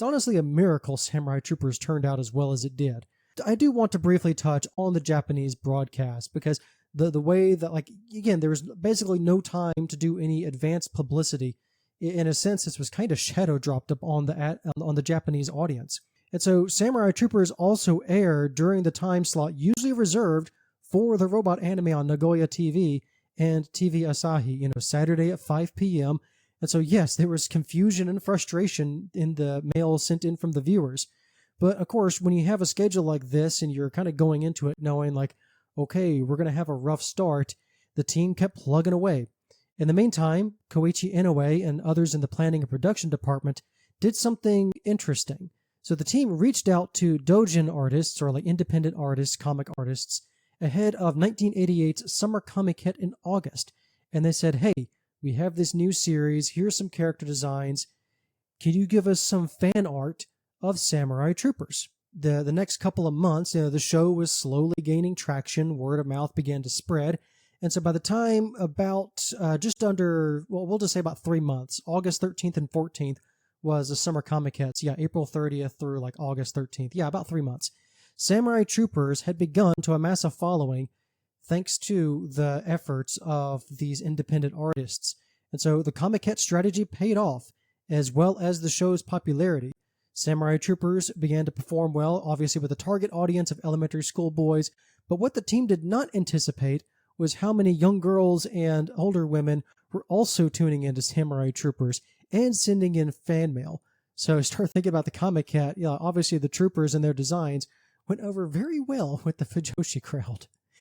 honestly a miracle Samurai Troopers turned out as well as it did. I do want to briefly touch on the Japanese broadcast because the way that, like, again, there was basically no time to do any advanced publicity. In a sense, this was kind of shadow dropped up on the Japanese audience. And so Samurai Troopers also aired during the time slot usually reserved for the robot anime on Nagoya TV and TV Asahi, Saturday at 5 p.m. And so, yes, there was confusion and frustration in the mail sent in from the viewers. But of course, when you have a schedule like this and you're kind of going into it knowing like, okay, we're going to have a rough start, the team kept plugging away. In the meantime, Koichi Inoue and others in the planning and production department did something interesting. So the team reached out to doujin artists, or like independent artists, comic artists, ahead of 1988's Summer Comic Hit in August. And they said, hey, we have this new series, here's some character designs. Can you give us some fan art of Samurai Troopers? The next couple of months, the show was slowly gaining traction, word of mouth began to spread. And so by the time about just under, well, we'll just say about 3 months, August 13th and 14th was the Summer Comic Hits. Yeah, April 30th through like August 13th. Yeah, about 3 months. Samurai Troopers had begun to amass a following thanks to the efforts of these independent artists. And so the Comic Hit strategy paid off, as well as the show's popularity. Samurai Troopers began to perform well, obviously with a target audience of elementary school boys, but what the team did not anticipate was how many young girls and older women were also tuning into Samurai Troopers and sending in fan mail. So start thinking about the Comic Cat. Yeah, obviously the Troopers and their designs went over very well with the Fujoshi crowd.